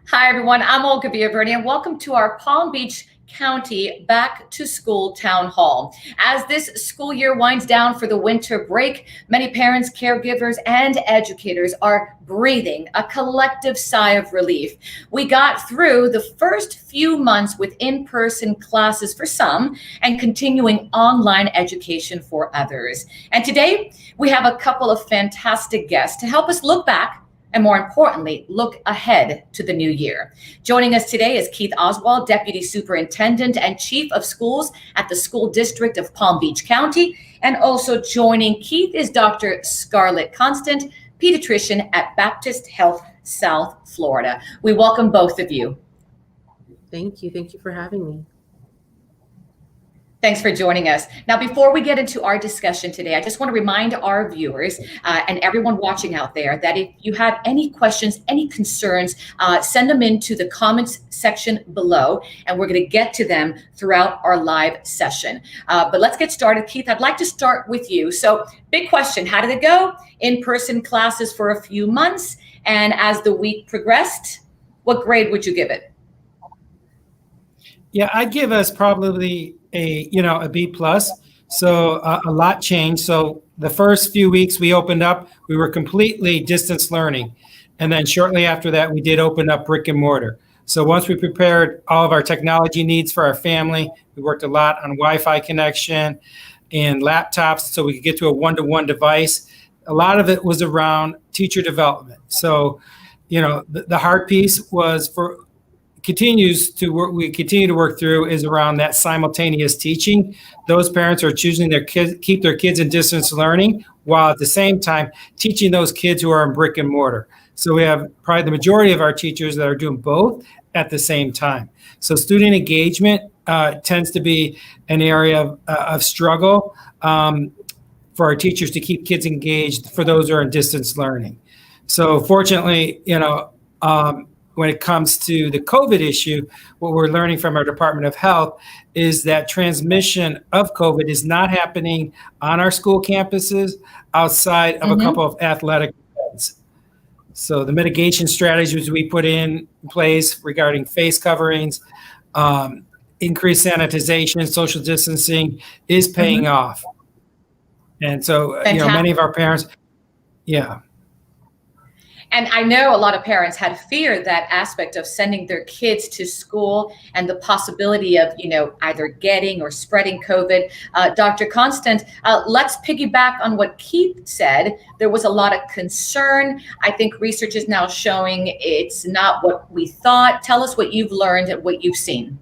Hi, everyone. I'm Olga Villaverde, and welcome to our Palm Beach County Back to School Town Hall. As this school year winds down for the winter break, many parents, caregivers, and educators are breathing a collective sigh of relief. We got through the first few months with in-person classes for some and continuing online education for others. And today, we have a couple of fantastic guests to help us look back and more importantly, look ahead to the new year. Joining us today is Keith Oswald, Deputy Superintendent and Chief of Schools at the School District of Palm Beach County. And also joining Keith is Dr. Scarlett Constant, pediatrician at Baptist Health South Florida. We welcome both of you. Thank you. Thank you for having me. Thanks for joining us. Now, before we get into our discussion today, I just want to remind our viewers and everyone watching out there that if you have any questions, any concerns, send them into the comments section below, and we're going to get to them throughout our live session. But let's get started. Keith, I'd like to start with you. So, big question, how did it go? In-person classes for a few months, and as the week progressed, what grade would you give it? Yeah, I'd give us probably a B plus. So a lot changed. So the first few weeks we opened up, we were completely distance learning. And then shortly after that, we did open up brick and mortar. So once we prepared all of our technology needs for our family, we worked a lot on Wi-Fi connection and laptops so we could get to a one-to-one device. A lot of it was around teacher development. So, the hard piece was we continue to work through is around that simultaneous teaching. Those parents are choosing keep their kids in distance learning while at the same time teaching those kids who are in brick and mortar. So we have probably the majority of our teachers that are doing both at the same time. So student engagement tends to be an area of struggle for our teachers to keep kids engaged for those who are in distance learning. So fortunately, when it comes to the COVID issue, what we're learning from our Department of Health is that transmission of COVID is not happening on our school campuses outside of a couple of athletic events. So the mitigation strategies we put in place regarding face coverings, increased sanitization, social distancing is paying off. And so, many of our parents, And I know a lot of parents had feared that aspect of sending their kids to school and the possibility of, either getting or spreading COVID. Dr. Constant, let's piggyback on what Keith said. There was a lot of concern. I think research is now showing it's not what we thought. Tell us what you've learned and what you've seen.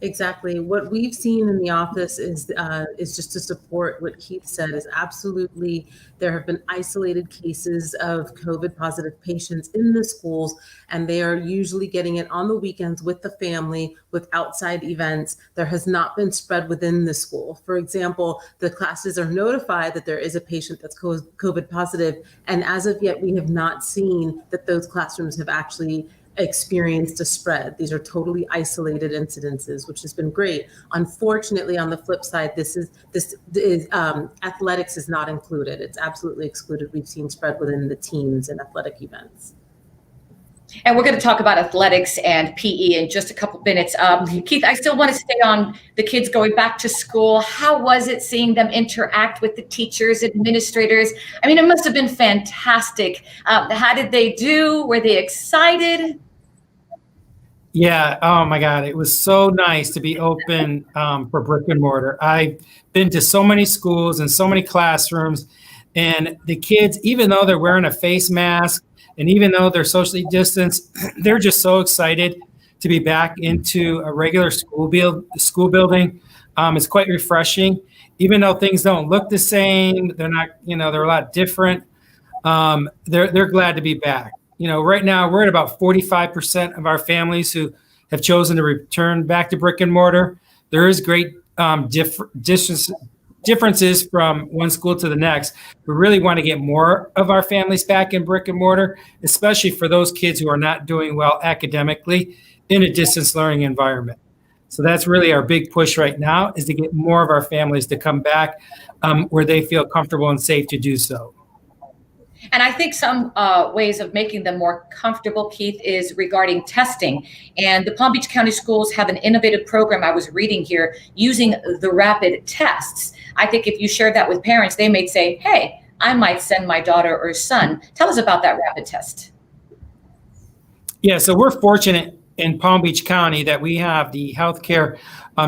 Exactly. What we've seen in the office is just to support what Keith said is absolutely there have been isolated cases of COVID positive patients in the schools, and they are usually getting it on the weekends with the family, with outside events. There has not been spread within the school. For example, the classes are notified that there is a patient that's COVID positive, and as of yet, we have not seen that those classrooms have actually experienced a spread. These are totally isolated incidences, which has been great. Unfortunately, on the flip side, this is athletics is not included. It's absolutely excluded. We've seen spread within the teams and athletic events. And we're going to talk about athletics and PE in just a couple minutes. Keith, I still want to stay on the kids going back to school. How was it seeing them interact with the teachers, administrators? I mean, it must have been fantastic. How did they do? Were they excited? Yeah. Oh my God. It was so nice to be open for brick and mortar. I've been to so many schools and so many classrooms, and the kids, even though they're wearing a face mask and even though they're socially distanced, they're just so excited to be back into a regular school building. It's quite refreshing, even though things don't look the same. They're not, they're a lot different. They're glad to be back. Right now we're at about 45% of our families who have chosen to return back to brick and mortar. There is great differences from one school to the next. We really want to get more of our families back in brick and mortar, especially for those kids who are not doing well academically in a distance learning environment. So that's really our big push right now, is to get more of our families to come back where they feel comfortable and safe to do so. And I think some ways of making them more comfortable, Keith, is regarding testing. And the Palm Beach County schools have an innovative program I was reading here using the rapid tests. I think if you share that with parents, they may say, hey, I might send my daughter or son. Tell us about that rapid test. Yeah, so we're fortunate in Palm Beach County that we have the healthcare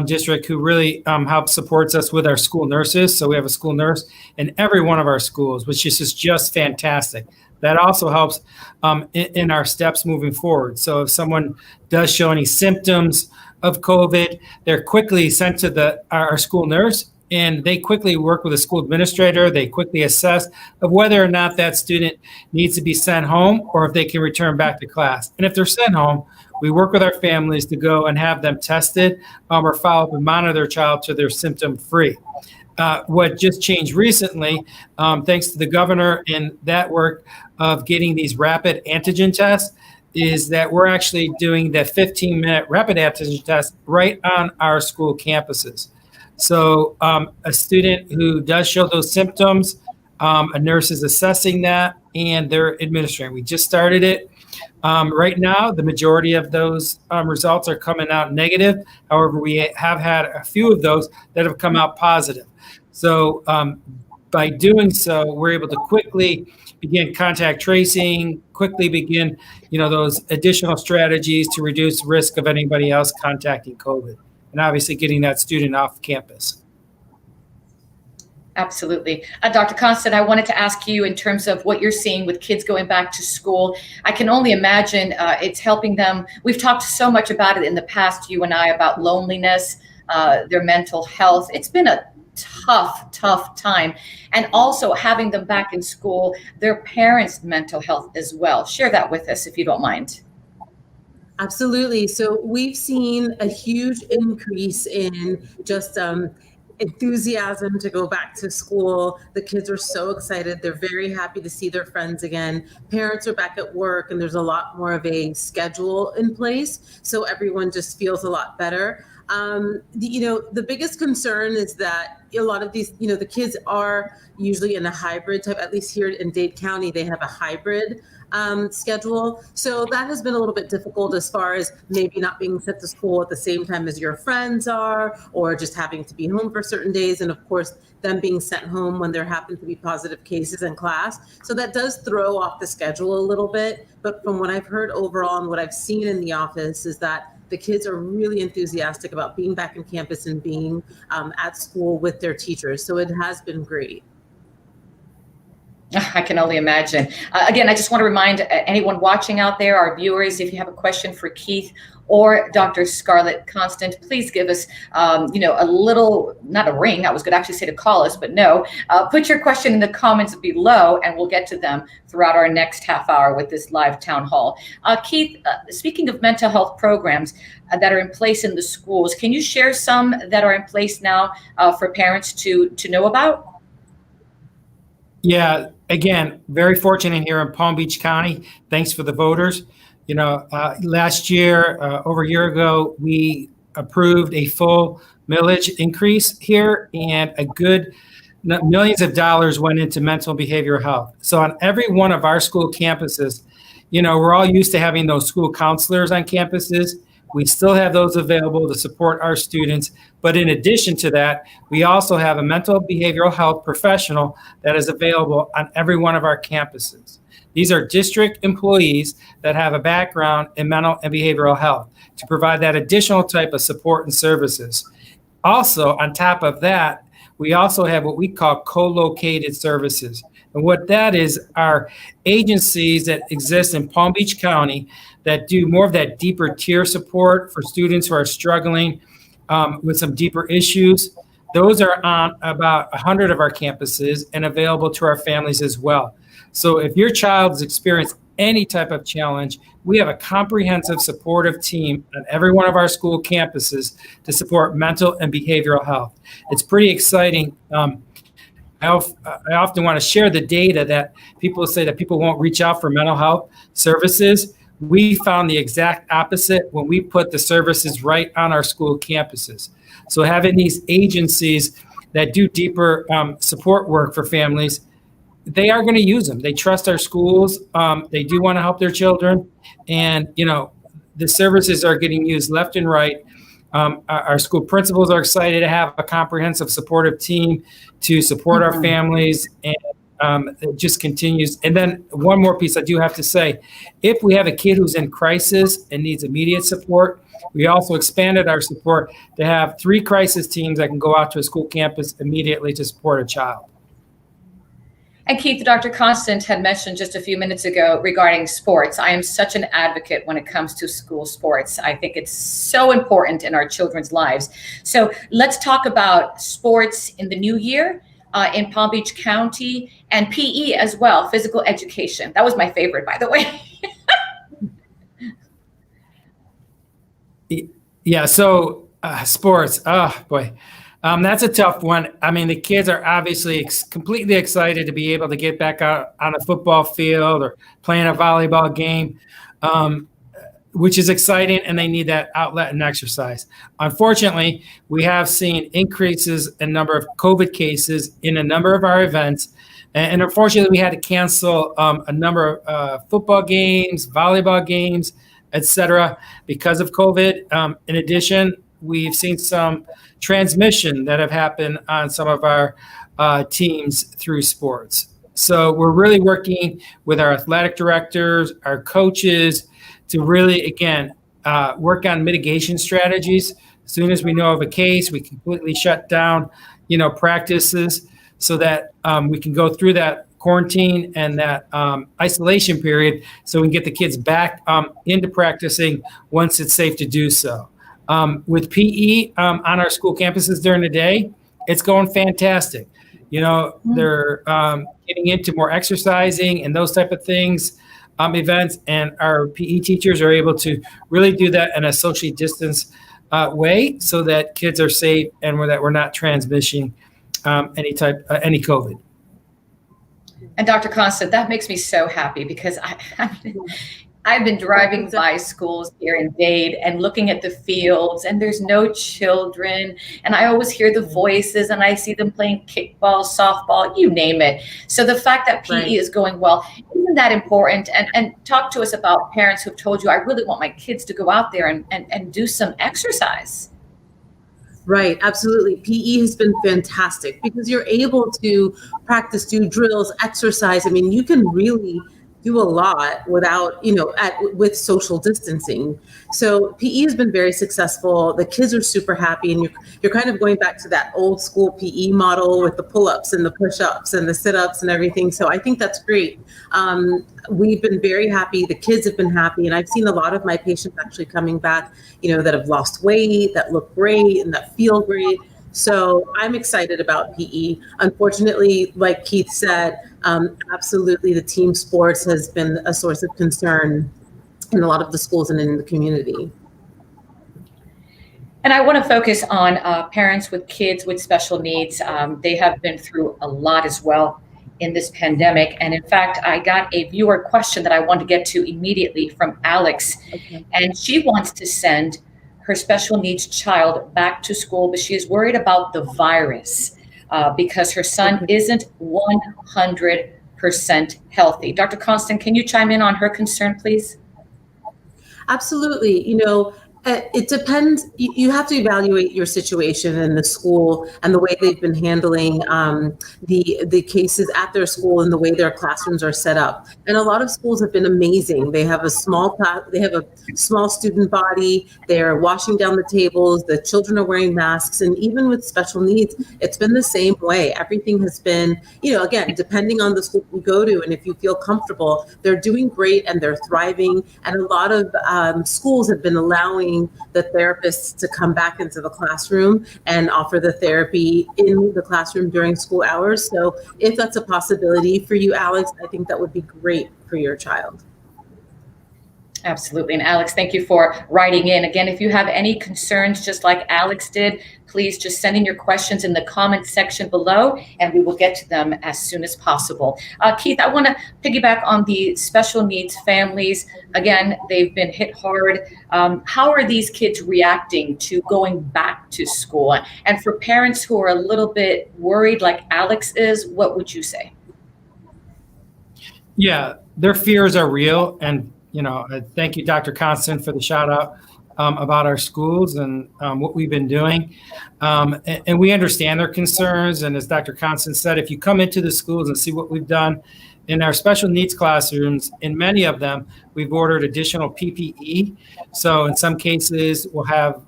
district who really helps supports us with our school nurses. So we have a school nurse in every one of our schools, which is just fantastic. That also helps in our steps moving forward. So if someone does show any symptoms of COVID, they're quickly sent to our school nurse, and they quickly work with a school administrator. They quickly assess of whether or not that student needs to be sent home or if they can return back to class. And if they're sent home, we work with our families to go and have them tested or follow up and monitor their child till they're symptom free. What just changed recently, thanks to the governor and that work of getting these rapid antigen tests, is that we're actually doing the 15-minute rapid antigen test right on our school campuses. So a student who does show those symptoms, a nurse is assessing that and they're administering. We just started it. Right now, the majority of those results are coming out negative. However, we have had a few of those that have come out positive. So by doing so, we're able to quickly begin contact tracing, quickly begin, those additional strategies to reduce risk of anybody else contacting COVID, and obviously getting that student off campus. Absolutely. Dr. Constant, I wanted to ask you in terms of what you're seeing with kids going back to school. I can only imagine it's helping them. We've talked so much about it in the past, you and I, about loneliness, their mental health. It's been a tough time. And also having them back in school, their parents' mental health as well. Share that with us if you don't mind. Absolutely. So we've seen a huge increase in just enthusiasm to go back to school. The kids are so excited. They're very happy to see their friends again. Parents are back at work and there's a lot more of a schedule in place. So everyone just feels a lot better. The biggest concern is that a lot of these, the kids are usually in a hybrid type, at least here in Dade County, they have a hybrid schedule. So that has been a little bit difficult as far as maybe not being sent to school at the same time as your friends are, or just having to be home for certain days. And of course, them being sent home when there happen to be positive cases in class. So that does throw off the schedule a little bit. But from what I've heard overall and what I've seen in the office is that the kids are really enthusiastic about being back on campus and being at school with their teachers. So it has been great. I can only imagine. Again, I just want to remind anyone watching out there, our viewers, if you have a question for Keith or Dr. Scarlett Constant, please give us, a little, not a ring. I was going to actually say to call us, but no. Put your question in the comments below, and we'll get to them throughout our next half hour with this live town hall. Keith, speaking of mental health programs that are in place in the schools, can you share some that are in place now for parents to know about? Yeah, again, very fortunate here in Palm Beach County. Thanks for the voters. Last year, over a year ago, we approved a full millage increase here, and a good millions of dollars went into mental and behavioral health. So on every one of our school campuses, we're all used to having those school counselors on campuses. We still have those available to support our students. But in addition to that, we also have a mental behavioral health professional that is available on every one of our campuses. These are district employees that have a background in mental and behavioral health to provide that additional type of support and services. Also, on top of that, we also have what we call co-located services. And what that is are agencies that exist in Palm Beach County that do more of that deeper tier support for students who are struggling with some deeper issues. Those are on about 100 of our campuses and available to our families as well. So if your child has experienced any type of challenge, we have a comprehensive supportive team on every one of our school campuses to support mental and behavioral health. It's pretty exciting. I often want to share the data that people say that people won't reach out for mental health services. We found the exact opposite when we put the services right on our school campuses. So having these agencies that do deeper support work for families, they are going to use them. They trust our schools. They do want to help their children. And, the services are getting used left and right. Our school principals are excited to have a comprehensive supportive team to support our families, and it just continues. And then one more piece I do have to say, if we have a kid who's in crisis and needs immediate support, we also expanded our support to have 3 crisis teams that can go out to a school campus immediately to support a child. And Keith, Dr. Constant had mentioned just a few minutes ago regarding sports. I am such an advocate when it comes to school sports. I think it's so important in our children's lives. So let's talk about sports in the new year in Palm Beach County, and PE as well, physical education. That was my favorite, by the way. Yeah, so sports, oh boy. That's a tough one. I mean, the kids are obviously completely excited to be able to get back out on a football field or playing a volleyball game, which is exciting, and they need that outlet and exercise. Unfortunately, we have seen increases in number of COVID cases in a number of our events. And unfortunately, we had to cancel a number of football games, volleyball games, et cetera, because of COVID. In addition, we've seen some transmission that have happened on some of our teams through sports. So we're really working with our athletic directors, our coaches, to really, again, work on mitigation strategies. As soon as we know of a case, we completely shut down, practices so that we can go through that quarantine and that isolation period so we can get the kids back into practicing once it's safe to do so. With PE on our school campuses during the day, it's going fantastic. They're getting into more exercising and those type of things, events, and our PE teachers are able to really do that in a socially distanced way so that kids are safe and that we're not transmitting any COVID. And Dr. Constant, that makes me so happy because I've been driving by schools here in Dade and looking at the fields, and there's no children. And I always hear the voices, and I see them playing kickball, softball, you name it. So the fact that PE is going well, isn't that important? And talk to us about parents who've told you, I really want my kids to go out there and do some exercise. Right, absolutely. PE has been fantastic because you're able to practice, do drills, exercise. I mean, you can really do a lot without, with social distancing. So PE has been very successful. The kids are super happy, and you're kind of going back to that old school PE model with the pull-ups and the push-ups and the sit-ups and everything. So I think that's great. We've been very happy. The kids have been happy, and I've seen a lot of my patients actually coming back, that have lost weight, that look great, and that feel great. So I'm excited about PE. Unfortunately, like Keith said, absolutely the team sports has been a source of concern in a lot of the schools and in the community. And I want to focus on parents with kids with special needs. They have been through a lot as well in this pandemic. And in fact, I got a viewer question that I want to get to immediately from Alex. Okay. And she wants to send her special needs child back to school, but she is worried about the virus because her son isn't 100% healthy. Dr. Constant, can you chime in on her concern, please? Absolutely. It depends. You have to evaluate your situation in the school and the way they've been handling the cases at their school and the way their classrooms are set up. And a lot of schools have been amazing. They have a small student body. They're washing down the tables. The children are wearing masks. And even with special needs, it's been the same way. Everything has been, again, depending on the school you go to, and if you feel comfortable, they're doing great and they're thriving. And a lot of schools have been allowing the therapists to come back into the classroom and offer the therapy in the classroom during school hours. So if that's a possibility for you, Alex, I think that would be great for your child. Absolutely. And Alex, thank you for writing in. Again, if you have any concerns, just like Alex did, please just send in your questions in the comment section below, and we will get to them as soon as possible. Keith, I want to piggyback on the special needs families. Again, they've been hit hard. How are these kids reacting to going back to school? And for parents who are a little bit worried, like Alex is, what would you say? Yeah, their fears are real. And, thank you, Dr. Constant, for the shout out about our schools and what we've been doing. And we understand their concerns. And as Dr. Constant said, if you come into the schools and see what we've done in our special needs classrooms, in many of them, we've ordered additional PPE. So in some cases, we'll have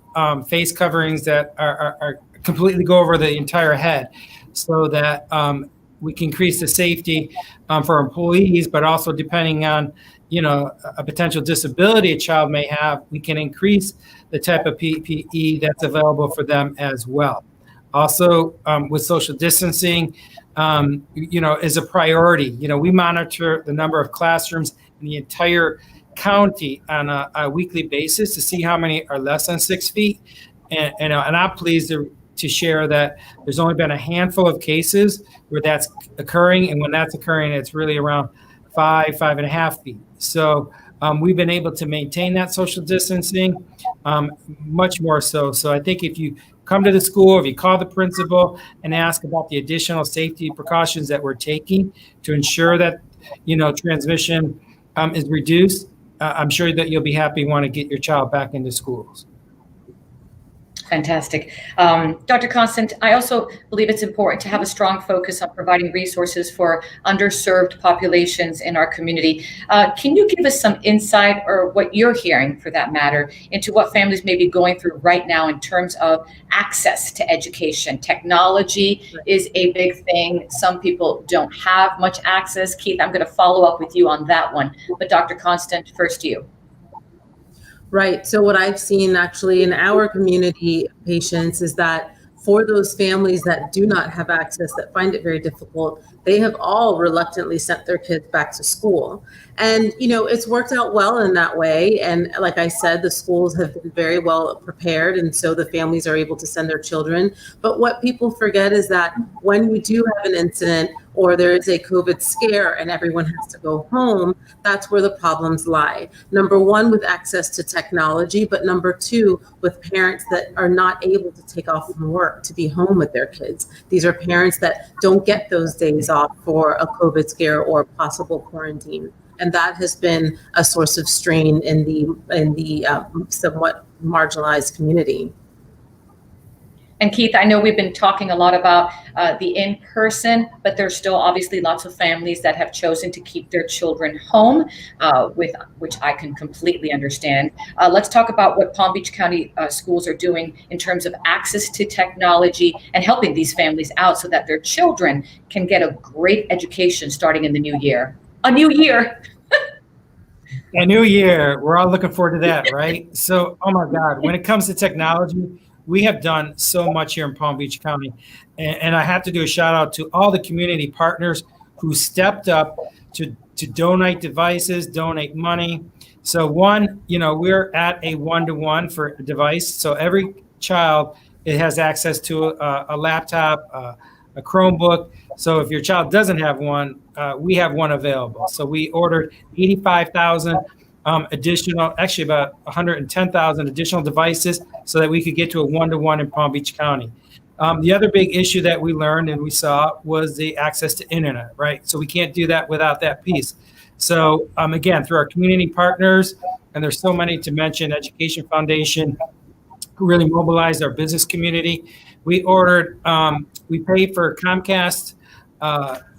face coverings that are completely go over the entire head so that we can increase the safety for employees, but also depending on, a potential disability a child may have, we can increase the type of PPE that's available for them as well. Also, with social distancing, is a priority. We monitor the number of classrooms in the entire county on a weekly basis to see how many are less than 6 feet. And I'm pleased to share that there's only been a handful of cases where that's occurring. And when that's occurring, it's really around 5.5 feet. So we've been able to maintain that social distancing much more so. So I think if you come to the school, if you call the principal and ask about the additional safety precautions that we're taking to ensure that, transmission is reduced, I'm sure that you'll be happy and want to get your child back into schools. Fantastic. Dr. Constant, I also believe it's important to have a strong focus on providing resources for underserved populations in our community. Can you give us some insight, or what you're hearing for that matter, into what families may be going through right now in terms of access to education? Technology is a big thing. Some people don't have much access. Keith, I'm going to follow up with you on that one. But Dr. Constant, first you. Right. So what I've seen actually in our community patients is that for those families that do not have access, that find it very difficult, they have all reluctantly sent their kids back to school. And, it's worked out well in that way. And like I said, the schools have been very well prepared. And so the families are able to send their children. But what people forget is that when we do have an incident or there is a COVID scare and everyone has to go home, that's where the problems lie. Number one, with access to technology, but number two, with parents that are not able to take off from work to be home with their kids. These are parents that don't get those days off for a COVID scare or possible quarantine. And that has been a source of strain in the somewhat marginalized community. And Keith, I know we've been talking a lot about the in-person, but there's still obviously lots of families that have chosen to keep their children home, which I can completely understand. Let's talk about what Palm Beach County schools are doing in terms of access to technology and helping these families out so that their children can get a great education starting in the new year. A new year. A new year. We're all looking forward to that, right? So, oh my God, when it comes to technology, we have done so much here in Palm Beach County. And I have to do a shout out to all the community partners who stepped up to donate devices, donate money. So one, we're at a 1-to-1 for a device. So every child, it has access to a laptop, a Chromebook. So if your child doesn't have one, we have one available. So we ordered 85,000 additional, actually about 110,000 additional devices so that we could get to a 1-to-1 in Palm Beach County. The other big issue that we learned and we saw was the access to internet, right? So we can't do that without that piece. So again, through our community partners, and there's so many to mention, Education Foundation, who really mobilized our business community. We ordered, we paid for Comcast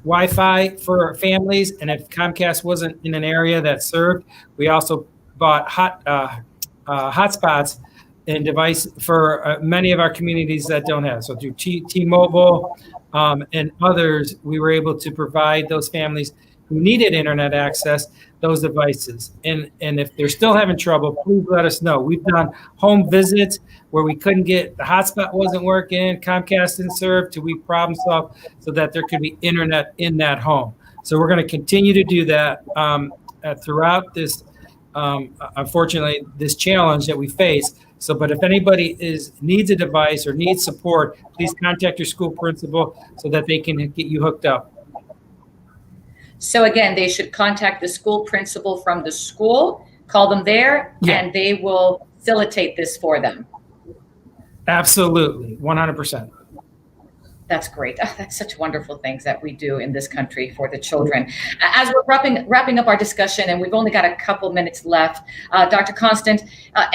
Wi-Fi for families, and if Comcast wasn't in an area that served, we also bought hotspots and device for many of our communities that don't have. So through T-Mobile and others, we were able to provide those families who needed internet access those devices. And if they're still having trouble, please let us know. We've done home visits where we couldn't get, the hotspot wasn't working, Comcast didn't serve, till we problem solve so that there could be internet in that home. So we're going to continue to do that throughout this, unfortunately, this challenge that we face. So, but if anybody needs a device or needs support, please contact your school principal so that they can get you hooked up. So again, they should contact the school principal from the school, call them there, and they will facilitate this for them. Absolutely, 100%. That's great. Oh, that's such wonderful things that we do in this country for the children. As we're wrapping up our discussion, and we've only got a couple minutes left, Dr. Constant,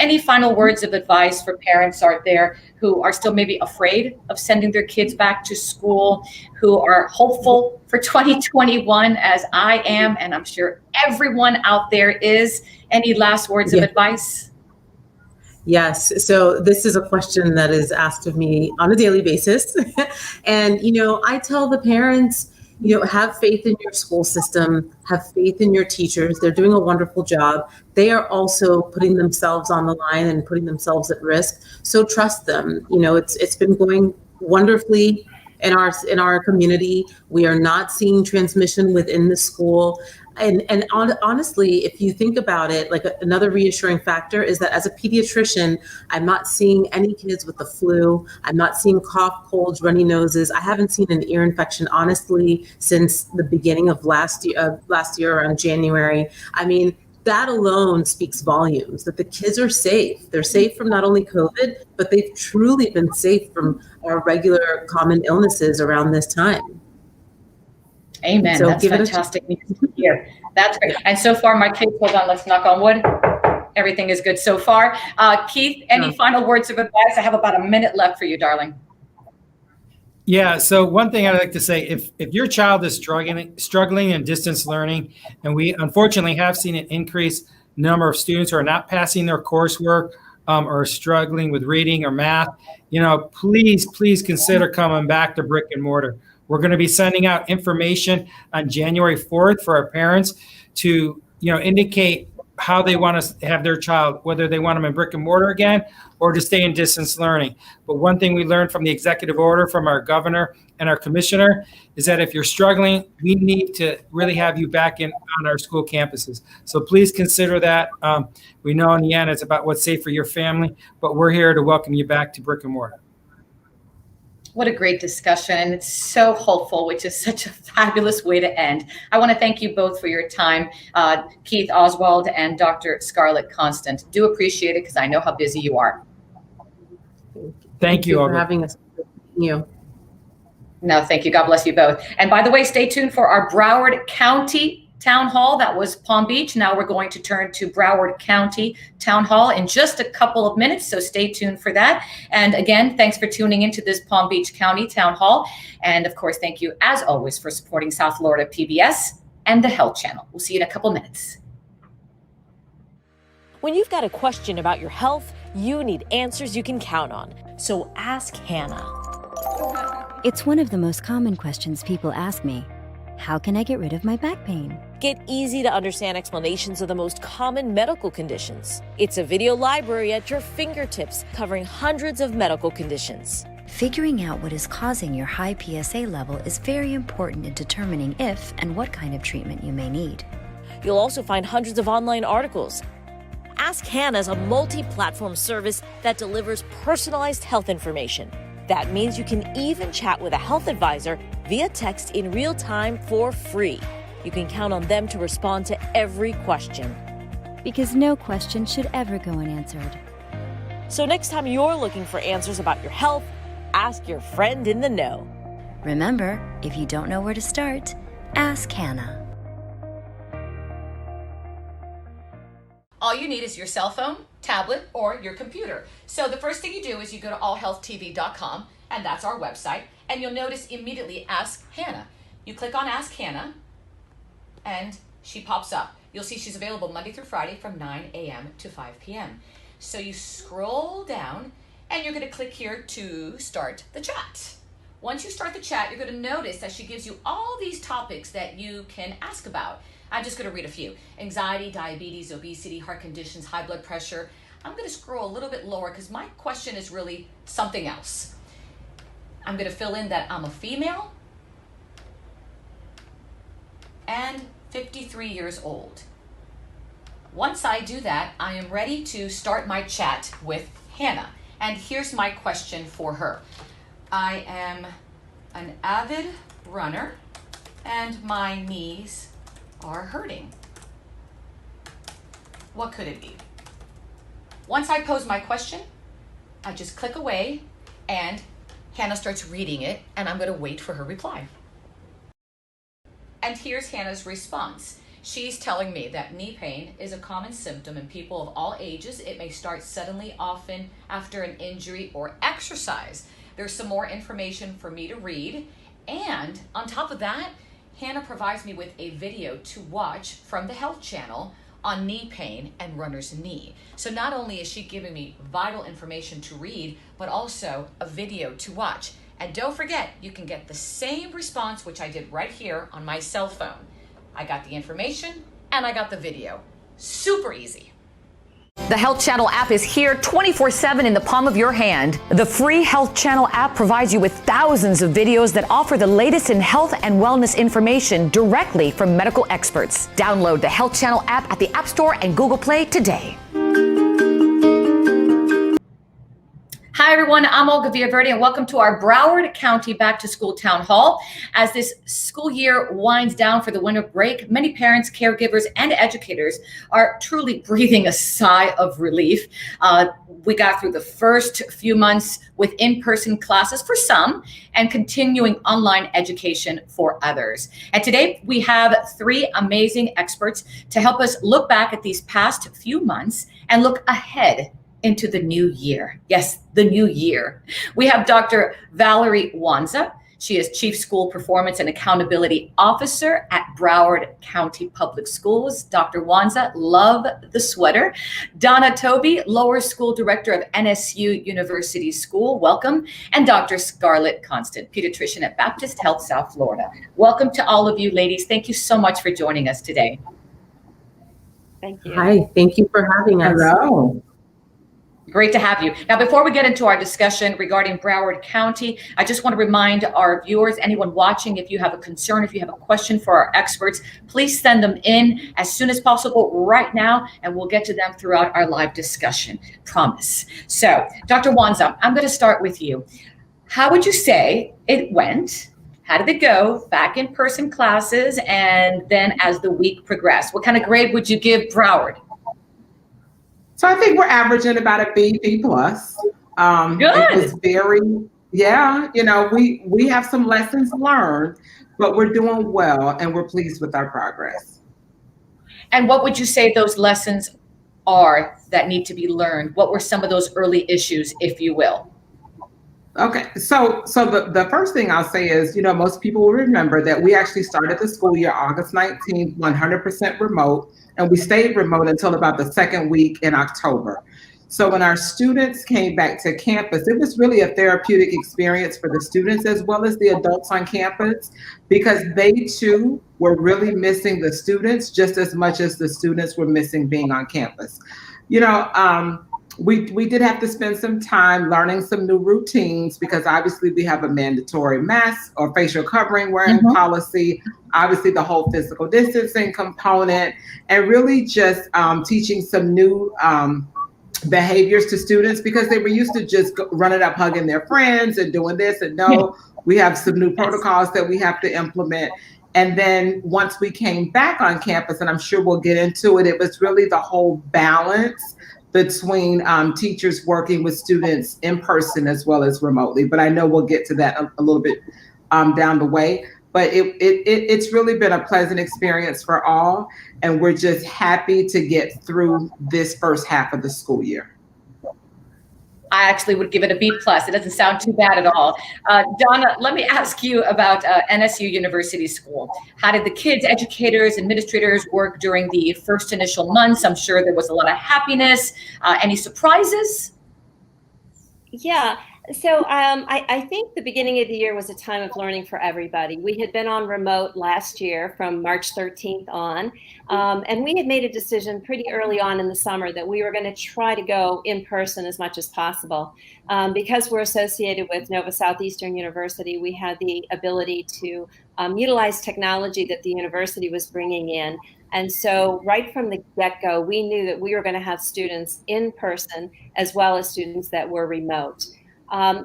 any final words of advice for parents out there who are still maybe afraid of sending their kids back to school, who are hopeful for 2021, as I am, and I'm sure everyone out there is? Any last words of advice? Yes. So this is a question that is asked of me on a daily basis. And, I tell the parents, have faith in your school system, have faith in your teachers. They're doing a wonderful job. They are also putting themselves on the line and putting themselves at risk. So trust them. It's been going wonderfully in our community. We are not seeing transmission within the school. And honestly, if you think about it, like another reassuring factor is that as a pediatrician, I'm not seeing any kids with the flu. I'm not seeing cough, colds, runny noses. I haven't seen an ear infection, honestly, since the beginning of last year around January. I mean, that alone speaks volumes that the kids are safe. They're safe from not only COVID, but they've truly been safe from our regular common illnesses around this time. Amen. So that's fantastic news to hear. That's great. And so far, my kids, hold on, let's knock on wood. Everything is good so far. Keith, any final words of advice? I have about a minute left for you, darling. Yeah. So one thing I'd like to say, if your child is struggling in distance learning, and we unfortunately have seen an increased number of students who are not passing their coursework or struggling with reading or math, please consider coming back to brick and mortar. We're going to be sending out information on January 4th for our parents to, indicate how they want to have their child, whether they want them in brick and mortar again or to stay in distance learning. But one thing we learned from the executive order from our governor and our commissioner is that if you're struggling, we need to really have you back on our school campuses. So please consider that. We know in the end it's about what's safe for your family, but we're here to welcome you back to brick and mortar. What a great discussion. And it's so hopeful, which is such a fabulous way to end. I want to thank you both for your time, Keith Oswald and Dr. Scarlett Constant. Do appreciate it because I know how busy you are. Thank you for having us. Thank you. No, thank you. God bless you both. And by the way, stay tuned for our Broward County Town Hall. That was Palm Beach. Now we're going to turn to Broward County Town Hall in just a couple of minutes. So stay tuned for that. And again, thanks for tuning into this Palm Beach County Town Hall. And of course, thank you as always for supporting South Florida PBS and the Health Channel. We'll see you in a couple minutes. When you've got a question about your health, you need answers you can count on. So ask Hannah. It's one of the most common questions people ask me. How can I get rid of my back pain? Get easy to understand explanations of the most common medical conditions. It's a video library at your fingertips covering hundreds of medical conditions. Figuring out what is causing your high PSA level is very important in determining if and what kind of treatment you may need. You'll also find hundreds of online articles. Ask Hannah is a multi-platform service that delivers personalized health information. That means you can even chat with a health advisor via text in real time for free. You can count on them to respond to every question. Because no question should ever go unanswered. So next time you're looking for answers about your health, ask your friend in the know. Remember, if you don't know where to start, ask Hannah. All you need is your cell phone, tablet, or your computer. So the first thing you do is you go to allhealthtv.com, and that's our website, and you'll notice immediately Ask Hannah. You click on Ask Hannah, and she pops up. You'll see she's available Monday through Friday from 9 a.m. to 5 p.m. So you scroll down, and you're going to click here to start the chat. Once you start the chat, you're going to notice that she gives you all these topics that you can ask about. I'm just going to read a few. Anxiety, diabetes, obesity, heart conditions, high blood pressure. I'm going to scroll a little bit lower because my question is really something else. I'm going to fill in that I'm a female and 53 years old. Once I do that, I am ready to start my chat with Hannah. And here's my question for her. I am an avid runner and my knees are hurting. What could it be? Once I pose my question, I just click away and Hannah starts reading it, and I'm going to wait for her reply. And here's Hannah's response. She's telling me that knee pain is a common symptom in people of all ages. It may start suddenly, often after an injury or exercise. There's some more information for me to read. And on top of that, Hannah provides me with a video to watch from the Health Channel on knee pain and runner's knee. So not only is she giving me vital information to read, but also a video to watch. And don't forget, you can get the same response, which I did right here on my cell phone. I got the information and I got the video. Super easy. The Health Channel app is here 24/7 in the palm of your hand. The free Health Channel app provides you with thousands of videos that offer the latest in health and wellness information directly from medical experts. Download the Health Channel app at the App Store and Google Play today. Hi, everyone. I'm Olga Villaverde, and welcome to our Broward County Back to School Town Hall. As this school year winds down for the winter break, many parents, caregivers, and educators are truly breathing a sigh of relief. We got through the first few months with in-person classes for some and continuing online education for others. And today we have three amazing experts to help us look back at these past few months and look ahead into the new year. Yes, the new year. We have Dr. Valerie Wanza. She is Chief School Performance and Accountability Officer at Broward County Public Schools. Dr. Wanza, love the sweater. Donna Toby, Lower School Director of NSU University School. Welcome. And Dr. Scarlett Constant, Pediatrician at Baptist Health South Florida. Welcome to all of you ladies. Thank you so much for joining us today. Thank you. Hi, thank you for having us. Hello. Great to have you. Now, before we get into our discussion regarding Broward County, I just want to remind our viewers, anyone watching, if you have a concern, if you have a question for our experts, please send them in as soon as possible right now, and we'll get to them throughout our live discussion. Promise. So, Dr. Wanza, I'm going to start with you. How would you say it went? How did it go? Back in person classes, and then as the week progressed, what kind of grade would you give Broward? So I think we're averaging about a B plus. Good. It was very, we have some lessons learned, but we're doing well and we're pleased with our progress. And what would you say those lessons are that need to be learned? What were some of those early issues, if you will? Okay, so the first thing I'll say is, most people will remember that we actually started the school year August 19th, 100% remote, and we stayed remote until about the second week in October. So when our students came back to campus, it was really a therapeutic experience for the students as well as the adults on campus, because they too were really missing the students just as much as the students were missing being on campus. We did have to spend some time learning some new routines, because obviously we have a mandatory mask or facial covering wearing policy, obviously the whole physical distancing component, and really just teaching some new behaviors to students, because they were used to just running up, hugging their friends and doing this. And no, we have some new protocols that we have to implement. And then once we came back on campus, and I'm sure we'll get into it, it was really the whole balance between teachers working with students in person as well as remotely. But I know we'll get to that a little bit down the way. But it's really been a pleasant experience for all. And we're just happy to get through this first half of the school year. I actually would give it a B plus. It doesn't sound too bad at all. Donna, let me ask you about NSU University School. How did the kids, educators, administrators work during the first initial months? I'm sure there was a lot of happiness. Any surprises? Yeah. So I think the beginning of the year was a time of learning for everybody. We had been on remote last year from March 13th on, and we had made a decision pretty early on in the summer that we were going to try to go in person as much as possible. Because we're associated with Nova Southeastern University, we had the ability to utilize technology that the university was bringing in. And so right from the get-go, we knew that we were going to have students in person as well as students that were remote.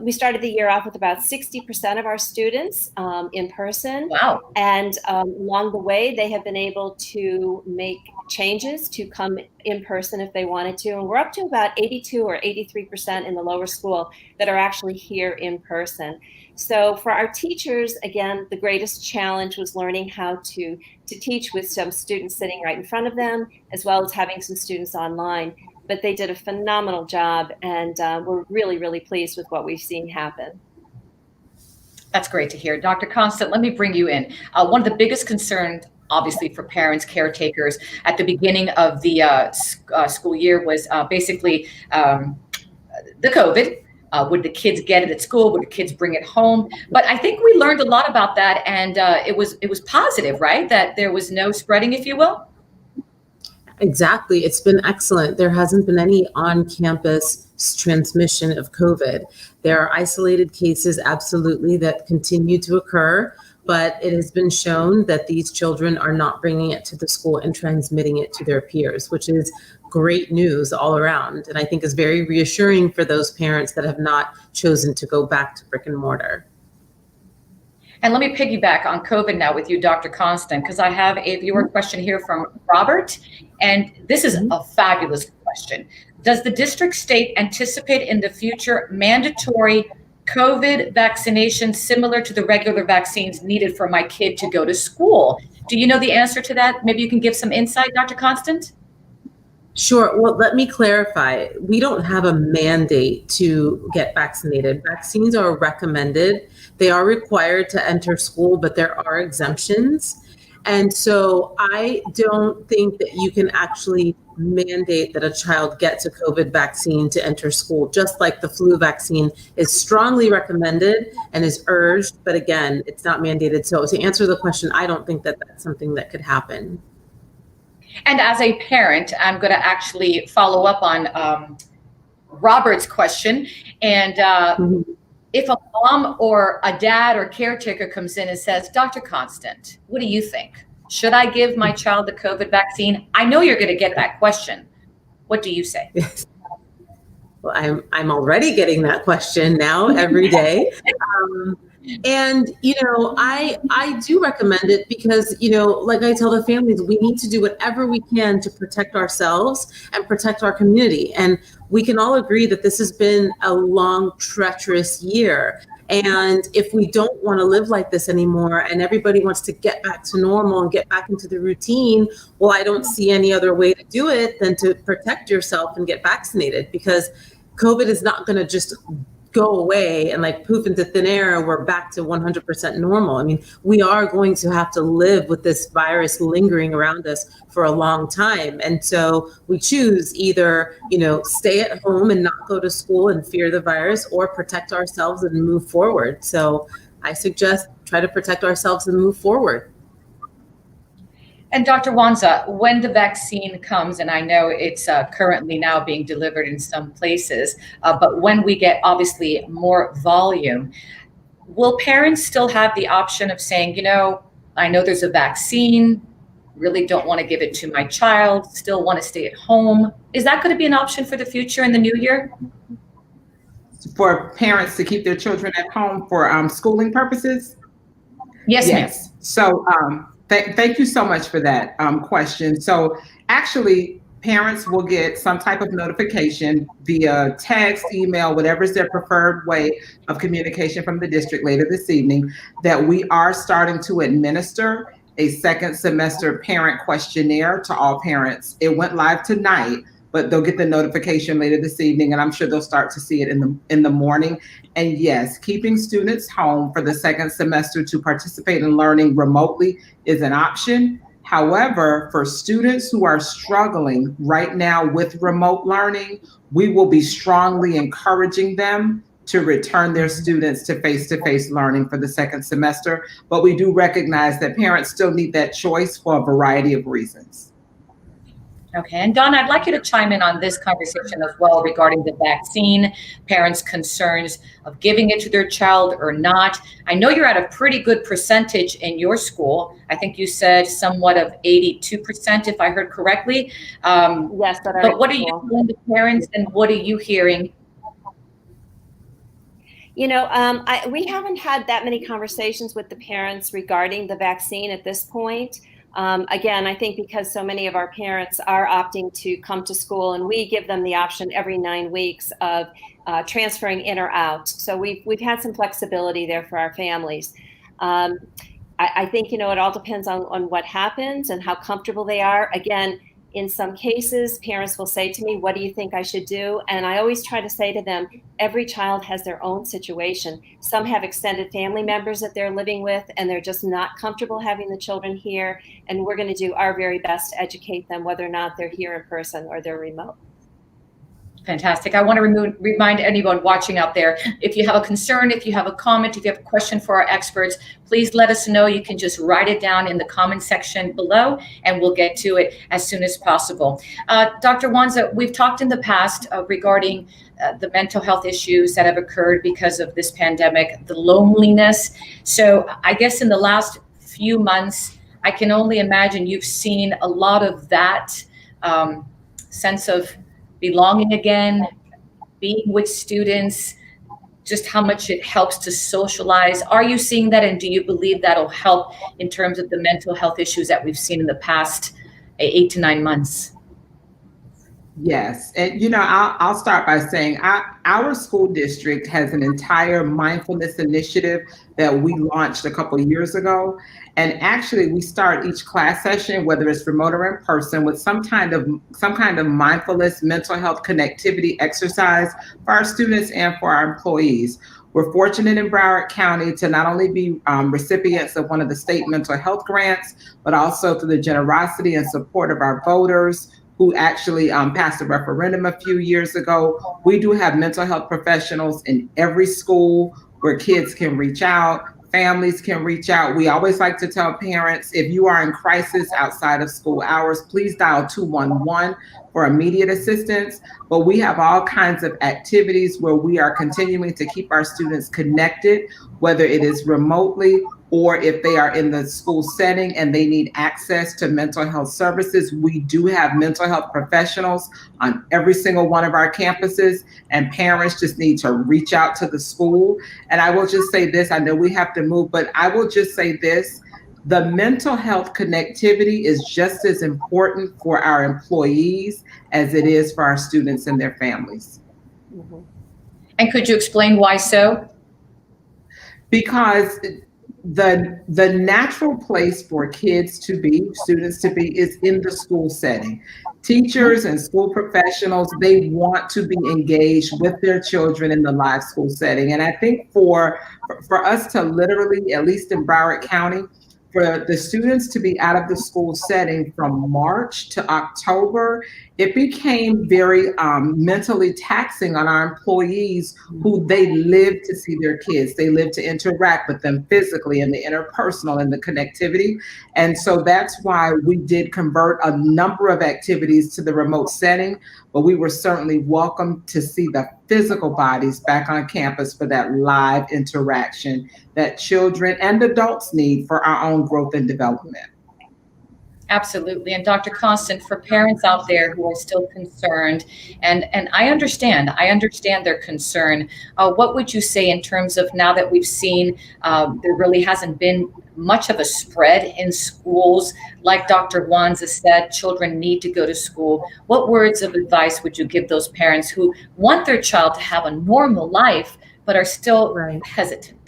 We started the year off with about 60% of our students in person. Wow. And along the way, they have been able to make changes to come in person if they wanted to. And we're up to about 82 or 83% in the lower school that are actually here in person. So for our teachers, again, the greatest challenge was learning how to teach with some students sitting right in front of them, as well as having some students online. But they did a phenomenal job, and we're really, really pleased with what we've seen happen. That's great to hear. Dr. Constant, let me bring you in. One of the biggest concerns, obviously, for parents, caretakers at the beginning of the school year was basically the COVID. Would the kids get it at school? Would the kids bring it home? But I think we learned a lot about that, and it was positive, right? That there was no spreading, if you will. Exactly. It's been excellent. There hasn't been any on-campus transmission of COVID. There are isolated cases, absolutely, that continue to occur, but it has been shown that these children are not bringing it to the school and transmitting it to their peers, which is great news all around. And I think is very reassuring for those parents that have not chosen to go back to brick and mortar. And let me piggyback on COVID now with you, Dr. Constant, because I have a viewer question here from Robert, and this is a fabulous question. Does the district state anticipate in the future mandatory COVID vaccination similar to the regular vaccines needed for my kid to go to school? Do you know the answer to that? Maybe you can give some insight, Dr. Constant? Sure. Well, let me clarify. We don't have a mandate to get vaccinated. Vaccines are recommended. They are required to enter school, but there are exemptions. And so I don't think that you can actually mandate that a child gets a COVID vaccine to enter school, just like the flu vaccine is strongly recommended and is urged. But again, it's not mandated. So to answer the question, I don't think that that's something that could happen. And as a parent, I'm going to actually follow up on Robert's question. And if a mom or a dad or caretaker comes in and says, Dr. Constant, what do you think? Should I give my child the COVID vaccine? I know you're going to get that question. What do you say? Yes. Well, I'm already getting that question now every day. And, I do recommend it because, like I tell the families, we need to do whatever we can to protect ourselves and protect our community. And we can all agree that this has been a long, treacherous year. And if we don't want to live like this anymore and everybody wants to get back to normal and get back into the routine, well, I don't see any other way to do it than to protect yourself and get vaccinated, because COVID is not going to just go away and like poof into thin air and we're back to 100% normal. I mean, we are going to have to live with this virus lingering around us for a long time. And so we choose either, stay at home and not go to school and fear the virus, or protect ourselves and move forward. So I suggest try to protect ourselves and move forward. And Dr. Wanza, when the vaccine comes, and I know it's currently now being delivered in some places, but when we get obviously more volume, will parents still have the option of saying, I know there's a vaccine, really don't want to give it to my child, still want to stay at home? Is that going to be an option for the future in the new year? For parents to keep their children at home for schooling purposes? Yes, ma'am. So, thank you so much for that question. So actually, parents will get some type of notification via text, email, whatever is their preferred way of communication from the district later this evening, that we are starting to administer a second semester parent questionnaire to all parents. It went live tonight, but they'll get the notification later this evening, and I'm sure they'll start to see it in the morning. And yes, keeping students home for the second semester to participate in learning remotely is an option. However, for students who are struggling right now with remote learning, we will be strongly encouraging them to return their students to face-to-face learning for the second semester. But we do recognize that parents still need that choice for a variety of reasons. Okay, and Dawn, I'd like you to chime in on this conversation as well regarding the vaccine, parents' concerns of giving it to their child or not. I know you're at a pretty good percentage in your school. I think you said somewhat of 82%, if I heard correctly. Yes, but what are you doing to parents, and what are you hearing? We haven't had that many conversations with the parents regarding the vaccine at this point. Again, I think because so many of our parents are opting to come to school, and we give them the option every 9 weeks of transferring in or out. So we've had some flexibility there for our families. I think, it all depends on what happens and how comfortable they are. Again, in some cases, parents will say to me, what do you think I should do? And I always try to say to them, every child has their own situation. Some have extended family members that they're living with, and they're just not comfortable having the children here. And we're going to do our very best to educate them, whether or not they're here in person or they're remote. Fantastic. I want to remind anyone watching out there, if you have a concern, if you have a comment, if you have a question for our experts, please let us know. You can just write it down in the comment section below, and we'll get to it as soon as possible. Dr. Wanza, we've talked in the past regarding the mental health issues that have occurred because of this pandemic, the loneliness. So I guess in the last few months, I can only imagine you've seen a lot of that sense of belonging again, being with students, just how much it helps to socialize. Are you seeing that, and do you believe that'll help in terms of the mental health issues that we've seen in the past 8 to 9 months? Yes. And, I'll start by saying our school district has an entire mindfulness initiative that we launched a couple of years ago. And actually, we start each class session, whether it's remote or in person, with some kind of mindfulness mental health connectivity exercise for our students and for our employees. We're fortunate in Broward County to not only be recipients of one of the state mental health grants, but also through the generosity and support of our voters who actually passed a referendum a few years ago. We do have mental health professionals in every school where kids can reach out, families can reach out. We always like to tell parents, if you are in crisis outside of school hours, please dial 211 for immediate assistance. But we have all kinds of activities where we are continuing to keep our students connected, whether it is remotely or if they are in the school setting and they need access to mental health services. We do have mental health professionals on every single one of our campuses, and parents just need to reach out to the school. And I will just say this, I know we have to move, but I will just say this, the mental health connectivity is just as important for our employees as it is for our students and their families. Mm-hmm. And could you explain why so? Because the natural place for kids to be, students to be, is in the school setting. Teachers and school professionals, they want to be engaged with their children in the live school setting. And I think for us to literally, at least in Broward County, for the students to be out of the school setting from March to October, it became very mentally taxing on our employees who they live to see their kids. They live to interact with them physically and the interpersonal and the connectivity. And so that's why we did convert a number of activities to the remote setting, but we were certainly welcome to see the physical bodies back on campus for that live interaction that children and adults need for our own growth and development. Absolutely. And Dr. Constant, for parents out there who are still concerned, and I understand their concern, what would you say in terms of, now that we've seen there really hasn't been much of a spread in schools, like Dr. Wanza said, children need to go to school. What words of advice would you give those parents who want their child to have a normal life, but are still hesitant?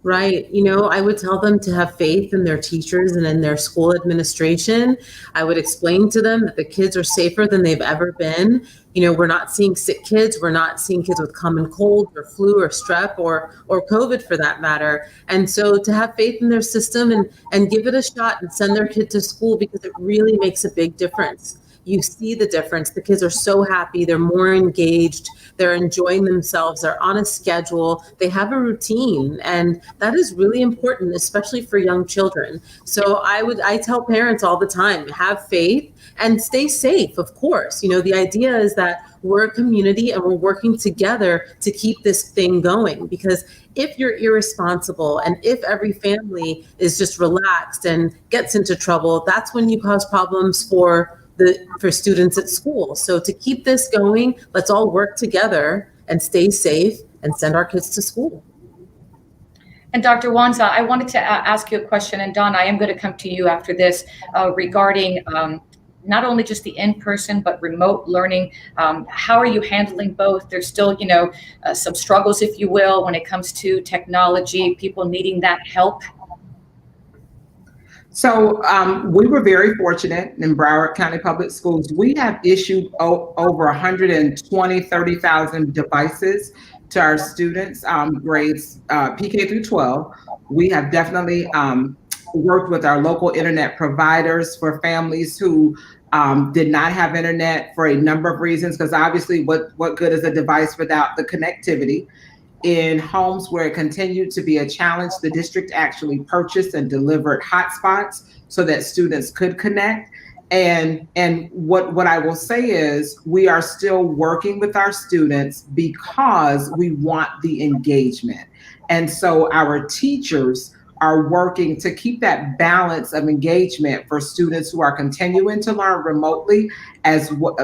Right. I would tell them to have faith in their teachers and in their school administration. I would explain to them that the kids are safer than they've ever been. We're not seeing sick kids. We're not seeing kids with common cold or flu or strep or COVID for that matter. And so to have faith in their system and give it a shot and send their kid to school, because it really makes a big difference. You see the difference. The kids are so happy. They're more engaged. They're enjoying themselves. They're on a schedule. They have a routine. And that is really important, especially for young children. So I tell parents all the time, have faith and stay safe, of course. The idea is that we're a community and we're working together to keep this thing going. Because if you're irresponsible and if every family is just relaxed and gets into trouble, that's when you cause problems for students at school. So to keep this going, let's all work together and stay safe and send our kids to school. And Dr. Wanza, I wanted to ask you a question, and Donna, I am going to come to you after this regarding not only just the in-person but remote learning. How are you handling both? There's still, some struggles, if you will, when it comes to technology, people needing that help. So we were very fortunate in Broward County Public Schools. We have issued over 30,000 devices to our students, grades PK through 12. We have definitely worked with our local internet providers for families who did not have internet for a number of reasons, because obviously what good is a device without the connectivity? In homes where it continued to be a challenge, the district actually purchased and delivered hotspots so that students could connect. And what I will say is we are still working with our students because we want the engagement. And so our teachers are working to keep that balance of engagement for students who are continuing to learn remotely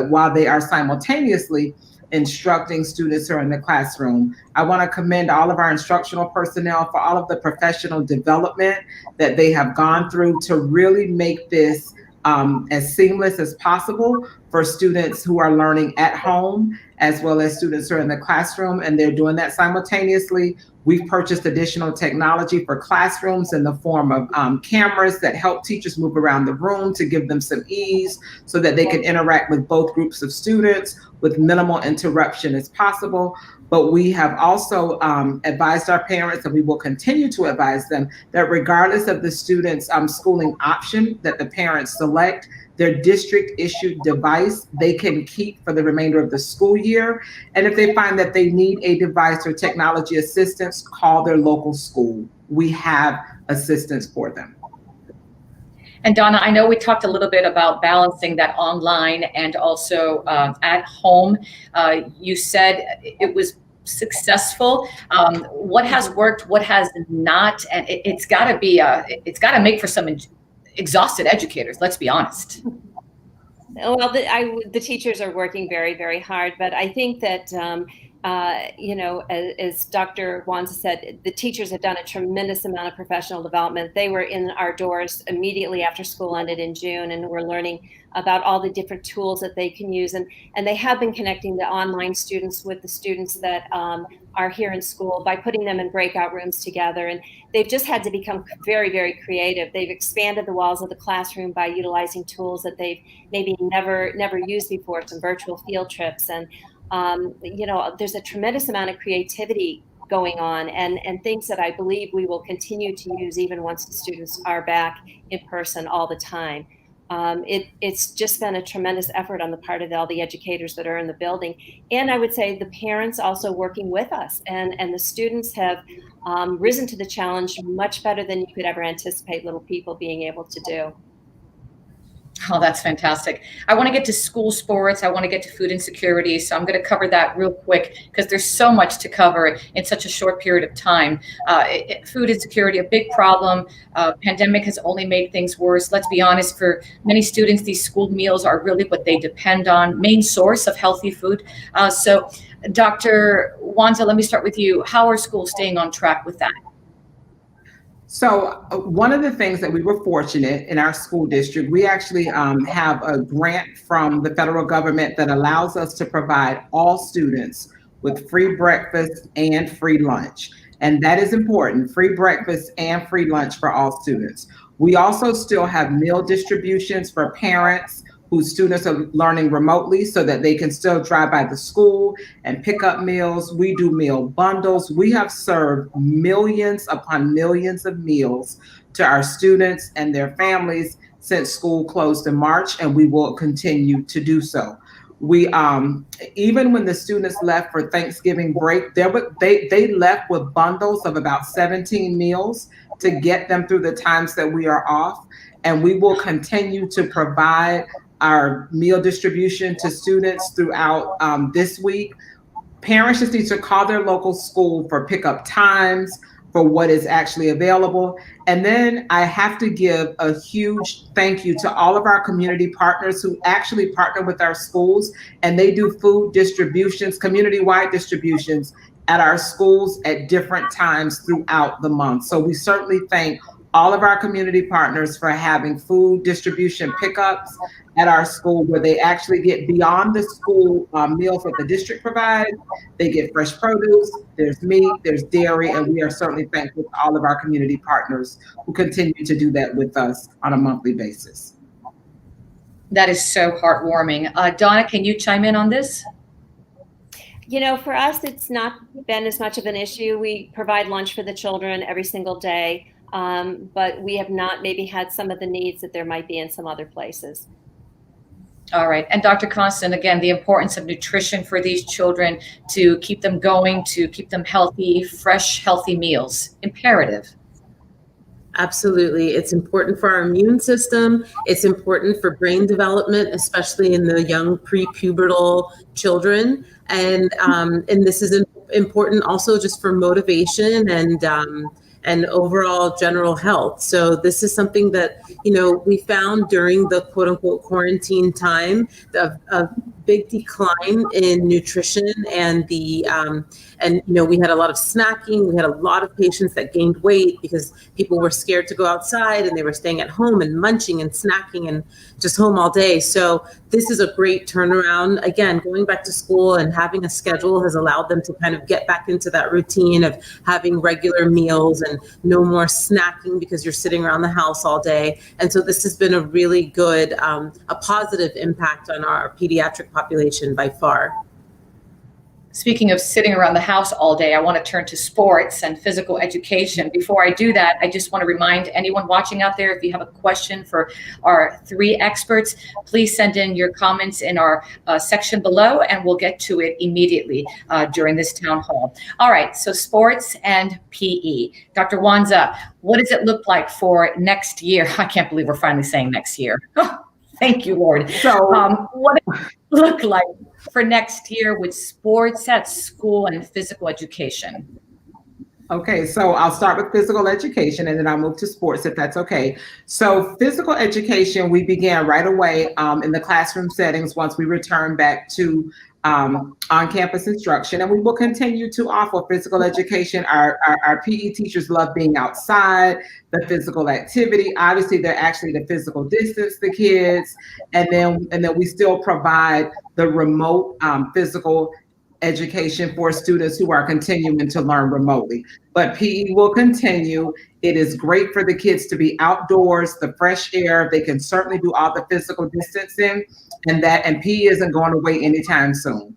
while they are simultaneously instructing students who are in the classroom. I want to commend all of our instructional personnel for all of the professional development that they have gone through to really make this as seamless as possible for students who are learning at home, as well as students who are in the classroom, and they're doing that simultaneously. We've purchased additional technology for classrooms in the form of cameras that help teachers move around the room to give them some ease so that they can interact with both groups of students with minimal interruption as possible. But we have also advised our parents, and we will continue to advise them, that regardless of the student's schooling option that the parents select, their district issued device they can keep for the remainder of the school year. And if they find that they need a device or technology assistance, call their local school. We have assistance for them. And Donna, I know we talked a little bit about balancing that online and also at home. You said it was successful. What has worked? What has not? And it's got to make for some exhausted educators. Let's be honest. Well, the teachers are working very, very hard, but I think that as Dr. Wanza said, the teachers have done a tremendous amount of professional development. They were in our doors immediately after school ended in June, and we're learning about all the different tools that they can use. And they have been connecting the online students with the students that are here in school by putting them in breakout rooms together. And they've just had to become very, very creative. They've expanded the walls of the classroom by utilizing tools that they've maybe never used before, some virtual field trips. And there's a tremendous amount of creativity going on and things that I believe we will continue to use even once the students are back in person all the time. It's just been a tremendous effort on the part of all the educators that are in the building. And I would say the parents also working with us, and the students have risen to the challenge much better than you could ever anticipate little people being able to do. Oh, that's fantastic. I want to get to school sports. I want to get to food insecurity. So I'm going to cover that real quick because there's so much to cover in such a short period of time. Food insecurity, a big problem. Pandemic has only made things worse. Let's be honest, for many students, these school meals are really what they depend on, main source of healthy food. So Dr. Wanza, let me start with you. How are schools staying on track with that? So one of the things that we were fortunate in our school district, we actually have a grant from the federal government that allows us to provide all students with free breakfast and free lunch. And that is important, free breakfast and free lunch for all students. We also still have meal distributions for parents whose students are learning remotely so that they can still drive by the school and pick up meals. We do meal bundles. We have served millions upon millions of meals to our students and their families since school closed in March, and we will continue to do so. We even when the students left for Thanksgiving break, they left with bundles of about 17 meals to get them through the times that we are off, and we will continue to provide our meal distribution to students throughout this week. Parents just need to call their local school for pickup times, for what is actually available. And then I have to give a huge thank you to all of our community partners who actually partner with our schools, and they do food distributions, community-wide distributions at our schools at different times throughout the month. So we certainly thank all of our community partners for having food distribution pickups at our school, where they actually get beyond the school meals that the district provides. They get fresh produce, there's meat, there's dairy, and we are certainly thankful to all of our community partners who continue to do that with us on a monthly basis. That is so heartwarming. Donna, can you chime in on this? You know, for us, it's not been as much of an issue. We provide lunch for the children every single day, but we have not maybe had some of the needs that there might be in some other places. All right. And Dr. Constant, again, the importance of nutrition for these children to keep them going, to keep them healthy, fresh, healthy meals, imperative. Absolutely. It's important for our immune system. It's important for brain development, especially in the young prepubertal children. And this is important also just for motivation and overall general health. So this is something that, we found during the quote unquote quarantine time, a big decline in nutrition and we had a lot of snacking. We had a lot of patients that gained weight because people were scared to go outside and they were staying at home and munching and snacking and just home all day. So this is a great turnaround. Again, going back to school and having a schedule has allowed them to kind of get back into that routine of having regular meals and no more snacking because you're sitting around the house all day. And so this has been a really good, a positive impact on our pediatric population by far. Speaking of sitting around the house all day, I want to turn to sports and physical education. Before I do that, I just want to remind anyone watching out there, if you have a question for our three experts, please send in your comments in our section below, and we'll get to it immediately during this town hall. All right, so sports and PE. Dr. Wanza, what does it look like for next year? I can't believe we're finally saying next year. Thank you, Lord. So what does it look like for next year with sports at school and physical education? Okay, so I'll start with physical education and then I'll move to sports if that's okay. So physical education, we began right away in the classroom settings once we returned back to on-campus instruction, and we will continue to offer physical education. Our PE teachers love being outside, the physical activity. Obviously, they're actually the physical distance the kids, and then we still provide the remote physical education for students who are continuing to learn remotely. But PE will continue. It is great for the kids to be outdoors, the fresh air. They can certainly do all the physical distancing, and PE isn't going away anytime soon.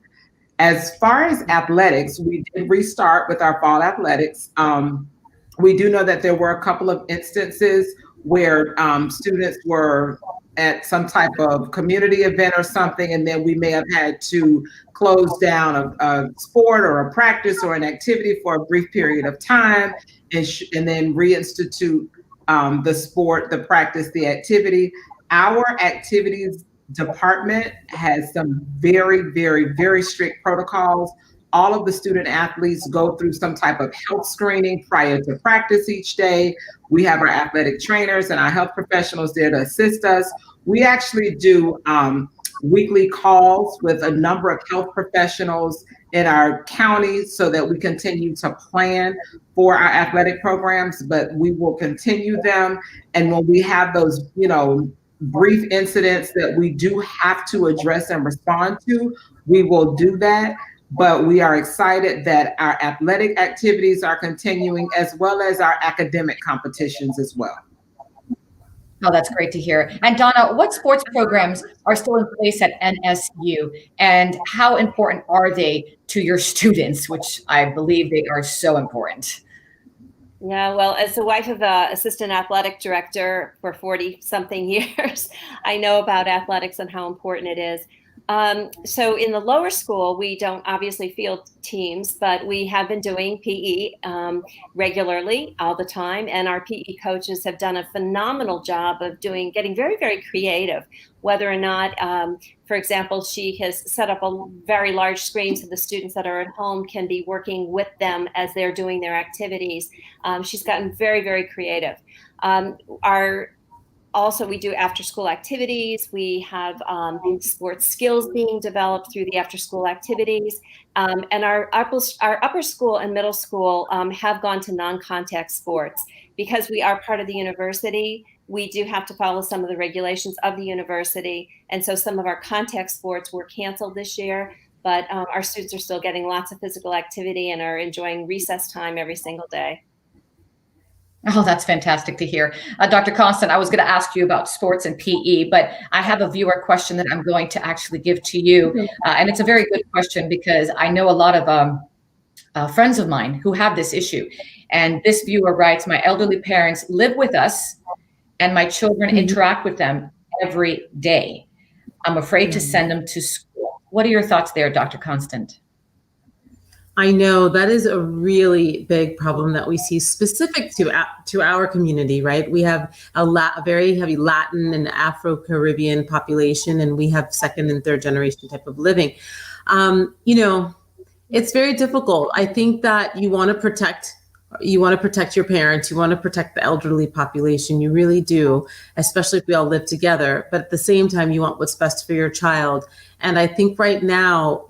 As far as athletics, we did restart with our fall athletics. We do know that there were a couple of instances where students were at some type of community event or something, and then we may have had to close down a sport or a practice or an activity for a brief period of time, and then reinstitute the sport, the practice, the activity. Our activities department has some very, very, very strict protocols. All of the student athletes go through some type of health screening prior to practice each day. We have our athletic trainers and our health professionals there to assist us. We actually do weekly calls with a number of health professionals in our counties so that we continue to plan for our athletic programs, but we will continue them. And when we have those, brief incidents that we do have to address and respond to, we will do that. But we are excited that our athletic activities are continuing, as well as our academic competitions as well. Oh, that's great to hear. And Donna, what sports programs are still in place at NSU, and how important are they to your students, which I believe they are so important? Yeah, well, as the wife of an assistant athletic director for 40-something years, I know about athletics and how important it is. So in the lower school, we don't obviously field teams, but we have been doing PE regularly all the time. And our PE coaches have done a phenomenal job of getting very, very creative, whether or not, for example, she has set up a very large screen so the students that are at home can be working with them as they're doing their activities. She's gotten very, very creative. Our Also, we do after-school activities. We have sports skills being developed through the after-school activities. And our upper school and middle school have gone to non-contact sports. Because we are part of the university, we do have to follow some of the regulations of the university. And so some of our contact sports were canceled this year, but our students are still getting lots of physical activity and are enjoying recess time every single day. Oh, that's fantastic to hear. Dr. Constant, I was going to ask you about sports and PE, but I have a viewer question that I'm going to actually give to you. And it's a very good question because I know a lot of friends of mine who have this issue. And this viewer writes, my elderly parents live with us and my children interact with them every day. I'm afraid to send them to school. What are your thoughts there, Dr. Constant? I know that is a really big problem that we see specific to our community, right? We have a very heavy Latin and Afro-Caribbean population, and we have second and third generation type of living. It's very difficult. I think that you want to protect your parents, you want to protect the elderly population, you really do, especially if we all live together. But at the same time, you want what's best for your child. And I think right now,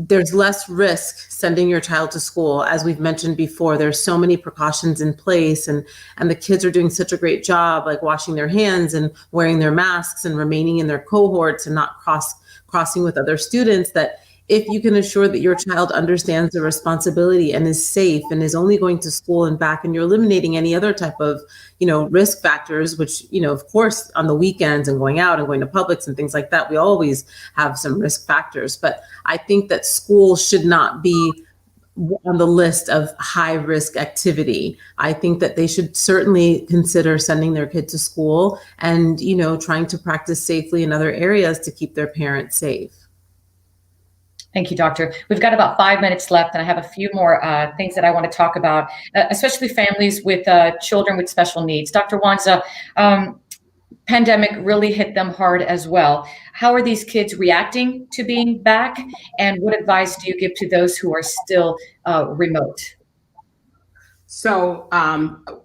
there's less risk sending your child to school. As we've mentioned before, there's so many precautions in place and the kids are doing such a great job, like washing their hands and wearing their masks and remaining in their cohorts and not crossing with other students, that if you can assure that your child understands the responsibility and is safe and is only going to school and back, and you're eliminating any other type of, risk factors, which, of course, on the weekends and going out and going to Publix and things like that, we always have some risk factors. But I think that school should not be on the list of high risk activity. I think that they should certainly consider sending their kid to school and, trying to practice safely in other areas to keep their parents safe. Thank you, Doctor. We've got about 5 minutes left, and I have a few more things that I want to talk about, especially families with children with special needs. Dr. Wanza, pandemic really hit them hard as well. How are these kids reacting to being back, and what advice do you give to those who are still remote? So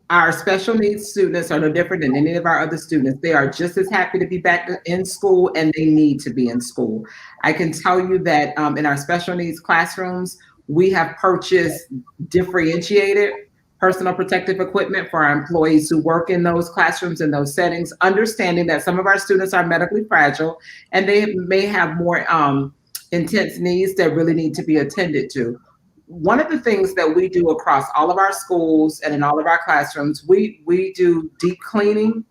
our special needs students are no different than any of our other students. They are just as happy to be back in school, and they need to be in school. I can tell you that in our special needs classrooms, we have purchased differentiated personal protective equipment for our employees who work in those classrooms and those settings, understanding that some of our students are medically fragile and they may have more intense needs that really need to be attended to. One of the things that we do across all of our schools and in all of our classrooms, we do deep cleaning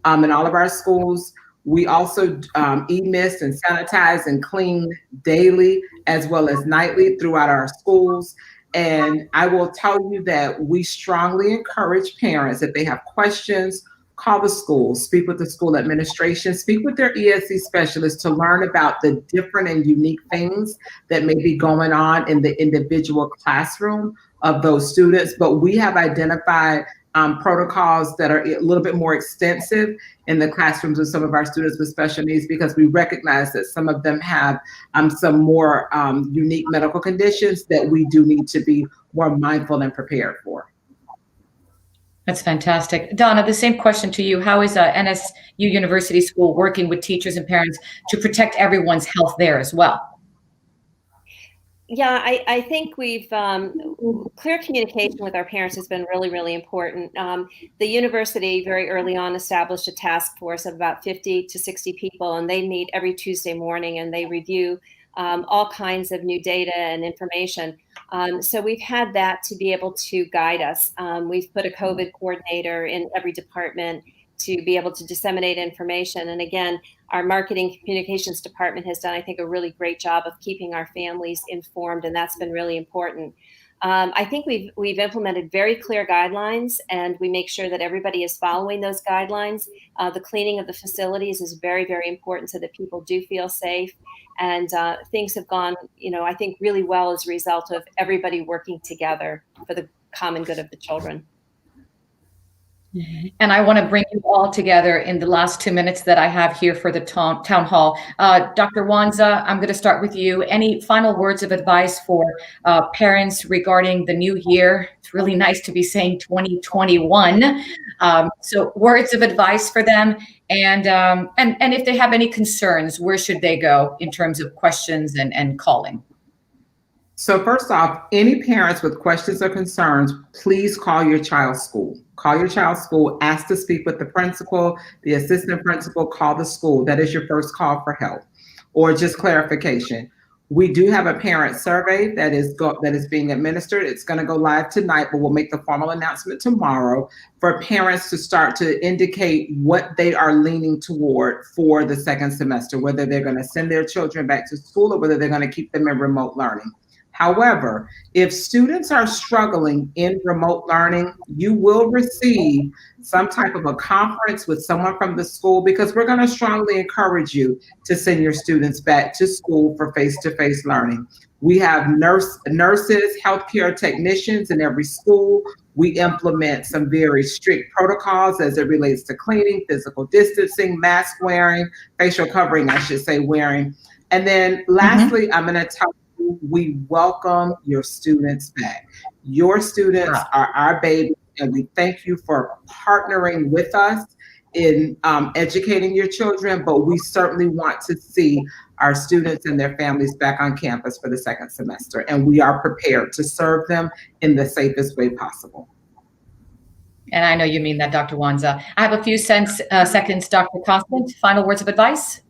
in all of our schools. We also e-mist and sanitize and clean daily as well as nightly throughout our schools. And I will tell you that we strongly encourage parents, if they have questions, call the school, speak with the school administration, speak with their ESE specialists to learn about the different and unique things that may be going on in the individual classroom of those students. But we have identified protocols that are a little bit more extensive in the classrooms of some of our students with special needs, because we recognize that some of them have some more unique medical conditions that we do need to be more mindful and prepared for. That's fantastic. Donna, the same question to you. How is NSU University School working with teachers and parents to protect everyone's health there as well? Yeah, I think we've clear communication with our parents has been really, really important. The university very early on established a task force of about 50 to 60 people, and they meet every Tuesday morning and they review all kinds of new data and information. So we've had that to be able to guide us. We've put a COVID coordinator in every department to be able to disseminate information. And again, our marketing communications department has done, I think, a really great job of keeping our families informed, and that's been really important. I think we've implemented very clear guidelines, and we make sure that everybody is following those guidelines. The cleaning of the facilities is very, very important so that people do feel safe. And things have gone, I think really well as a result of everybody working together for the common good of the children. And I want to bring you all together in the last 2 minutes that I have here for the town hall. Dr. Wanza, I'm going to start with you. Any final words of advice for parents regarding the new year? It's really nice to be saying 2021. So words of advice for them. And if they have any concerns, where should they go in terms of questions and calling? So first off, any parents with questions or concerns, please call your child's school. Call your child's school, ask to speak with the principal, the assistant principal, call the school. That is your first call for help or just clarification. We do have a parent survey that is being administered. It's going to go live tonight, but we'll make the formal announcement tomorrow for parents to start to indicate what they are leaning toward for the second semester, whether they're going to send their children back to school or whether they're going to keep them in remote learning. However, if students are struggling in remote learning, you will receive some type of a conference with someone from the school, because we're going to strongly encourage you to send your students back to school for face-to-face learning. We have nurses, healthcare technicians in every school. We implement some very strict protocols as it relates to cleaning, physical distancing, mask wearing, facial covering, I should say, wearing. And then lastly, I'm going to tell you, we welcome your students back. Your students are our baby, and we thank you for partnering with us in educating your children, but we certainly want to see our students and their families back on campus for the second semester, and we are prepared to serve them in the safest way possible. And I know you mean that, Dr. Wanza. I have a few seconds, Dr. Constant. Final words of advice?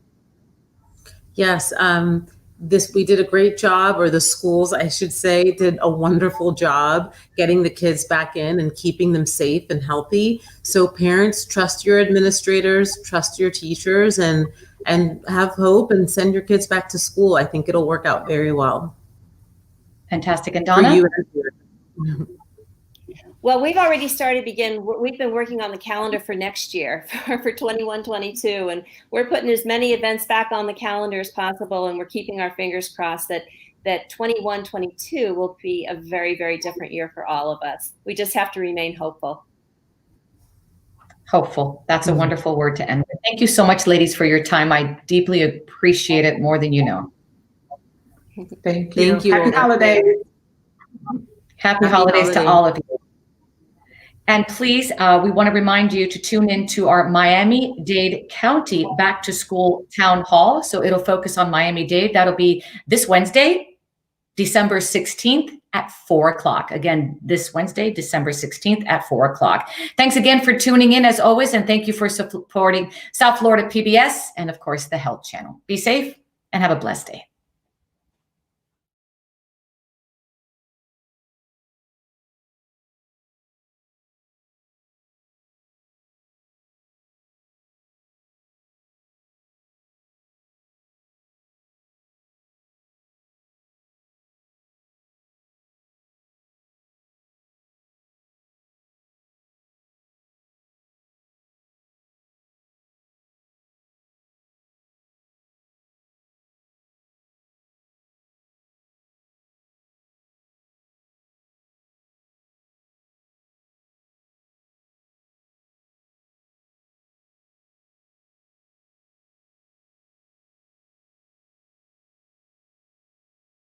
Yes, we did a great job, or the schools, I should say, did a wonderful job getting the kids back in and keeping them safe and healthy. So parents, trust your administrators, trust your teachers, and have hope and send your kids back to school. I think it'll work out very well. Fantastic. And Donna? For you and you. Well, we've already we've been working on the calendar for next year for 21-22, and we're putting as many events back on the calendar as possible, and we're keeping our fingers crossed that 21-22 will be a very, very different year for all of us. We just have to remain hopeful. Hopeful. That's a wonderful word to end with. Thank you so much, ladies, for your time. I deeply appreciate it more than you know. Thank you. Thank you. Happy holidays. Happy holidays to all of you. And please, we want to remind you to tune into our Miami-Dade County Back to School Town Hall. So it'll focus on Miami-Dade. That'll be this Wednesday, December 16th at 4 o'clock. Again, this Wednesday, December 16th at 4 o'clock. Thanks again for tuning in as always. And thank you for supporting South Florida PBS and of course the Health Channel. Be safe and have a blessed day.